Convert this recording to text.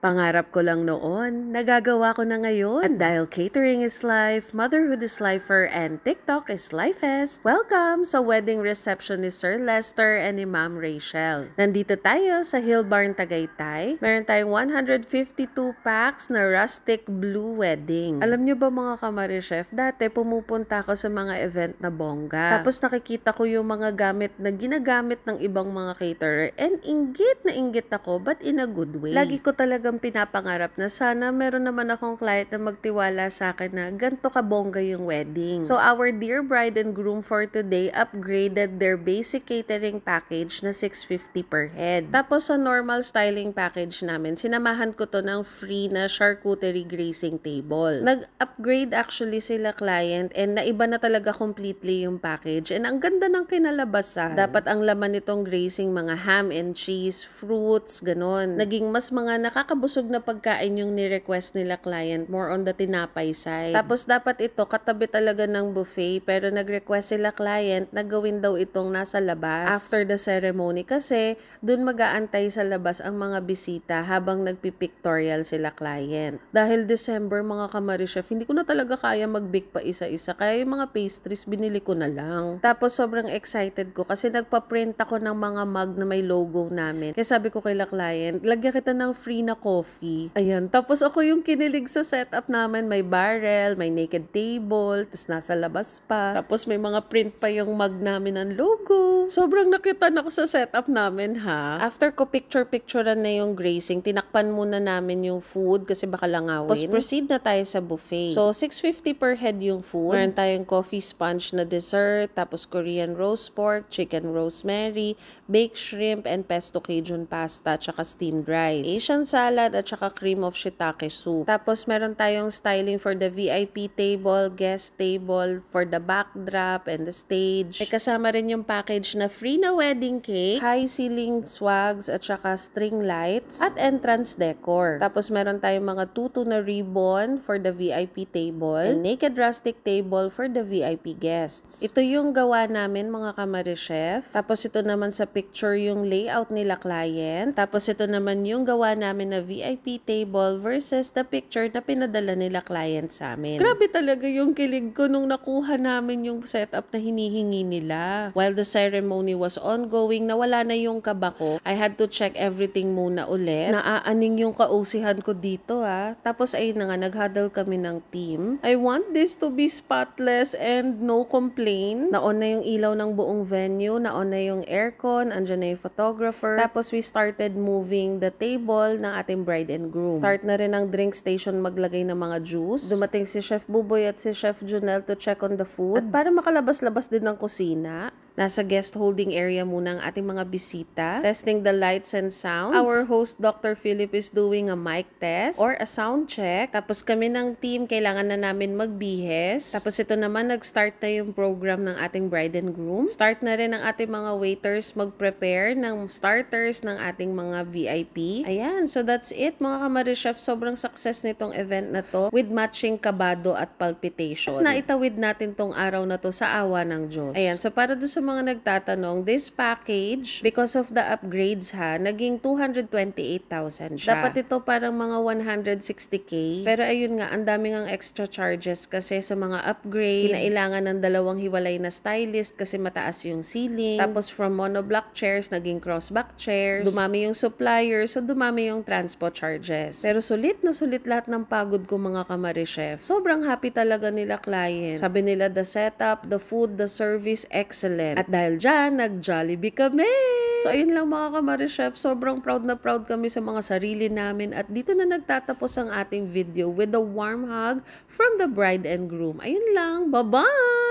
Pangarap ko lang noon, nagagawa ko na ngayon. At dahil catering is life, motherhood is lifer, and TikTok is lifest, welcome sa wedding reception ni Sir Lester and ni Ma'am Rachel. Nandito tayo sa Hill Barn, Tagaytay. Meron tayong 152 packs na rustic blue wedding. Alam nyo ba mga kamari-chef, dati pumupunta ako sa mga event na bongga. Tapos nakikita ko yung mga gamit na ginagamit ng ibang mga caterer and inggit na inggit ako, but in a good way. Lagi ko talagang pinapangarap na sana meron naman akong client na magtiwala sa akin na ganito kabongga yung wedding. So our dear bride and groom for today upgraded their basic catering package na 650 per head. Tapos sa normal styling package namin, sinamahan ko to ng free na charcuterie grazing table. Nag-upgrade actually sila client and naiba na talaga completely yung package. And ang ganda ng kinalabasan. Dapat ang laman nitong grazing mga ham and cheese, fruits, ganon. Naging mas mga nakakabusog na pagkain yung ni-request nila client, more on the tinapay side. Tapos dapat ito katabi talaga ng buffet, pero nag-request sila client na gawin daw itong nasa labas after the ceremony kasi dun mag-aantay sa labas ang mga bisita habang nagpipictorial sila client. Dahil December mga kamari-chef, hindi ko na talaga kaya mag-bake pa isa-isa, kaya yung mga pastries binili ko na lang. Tapos sobrang excited ko kasi nagpa-print ako ng mga mug na may logo namin. Kaya sabi ko kay la client, lagyan kita ng free na coffee. Ayan. Tapos ako yung kinilig sa setup namin. May barrel, may naked table, tapos nasa labas pa. Tapos may mga print pa yung mug namin ng logo. Sobrang nakita na ako sa setup namin, ha? After ko picture-picturean na yung grazing, tinakpan muna namin yung food kasi baka langawin. Tapos proceed na tayo sa buffet. So, 650 per head yung food. Meron tayong coffee sponge na dessert, tapos Korean roast pork, chicken rosemary, baked shrimp, and pesto Cajun pasta, tsaka steamed rice, Asian salad, at tsaka cream of shiitake soup. Tapos meron tayong styling for the VIP table, guest table, for the backdrop and the stage. May kasama rin yung package na free na wedding cake, high ceiling swags, at tsaka string lights, at entrance decor. Tapos meron tayong mga tutu na ribbon for the VIP table, and naked rustic table for the VIP guests. Ito yung gawa namin mga kamari-chef. Tapos ito naman sa picture yung layout nila client. Tapos ito naman yung gawa namin na VIP table versus the picture na pinadala nila client sa amin. Grabe talaga yung kilig ko nung nakuha namin yung setup na hinihingi nila. While the ceremony was ongoing, nawala na yung kaba ko. I had to check everything muna ulit. Naaaning yung kausihan ko dito, ha. Tapos ayun na nga, nag-huddle kami ng team. I want this to be spotless and no complaint. Naon na yung ilaw ng buong venue, naon na yung aircon, andyan na yung photographer. Tapos we started moving the table ng ating bride and groom. Start na rin ang drink station maglagay ng mga juice. Dumating si Chef Buboy at si Chef Junel to check on the food. At para makalabas-labas din ng kusina, nasa guest holding area muna ang ating mga bisita. Testing the lights and sounds. Our host, Dr. Philip, is doing a mic test or a sound check. Tapos kami ng team, kailangan na namin magbihes. Tapos ito naman, nag-start na yung program ng ating bride and groom. Start na rin ang ating mga waiters mag-prepare ng starters ng ating mga VIP. Ayan, so that's it mga kamari-chef. Sobrang success nitong event na to with matching kabado at palpitation. At naitawid natin tong araw na to sa awa ng Diyos. Ayan, so para doon sa mga nagtatanong, this package, because of the upgrades ha, naging 228,000 siya. Dapat ito parang mga 160k. Pero ayun nga, ang daming ang extra charges kasi sa mga upgrade, kinailangan ng dalawang hiwalay na stylist kasi mataas yung ceiling. Tapos from monoblock chairs, naging crossback chairs. Dumami yung supplier, so dumami yung transport charges. Pero sulit na sulit lahat ng pagod ko mga kamari-chef. Sobrang happy talaga nila client. Sabi nila the setup, the food, the service, excellent. At dahil dyan, nag-Jollibee kami! So, ayun lang mga kamari-chef. Sobrang proud na proud kami sa mga sarili namin. At dito na nagtatapos ang ating video with a warm hug from the bride and groom. Ayun lang. Bye-bye!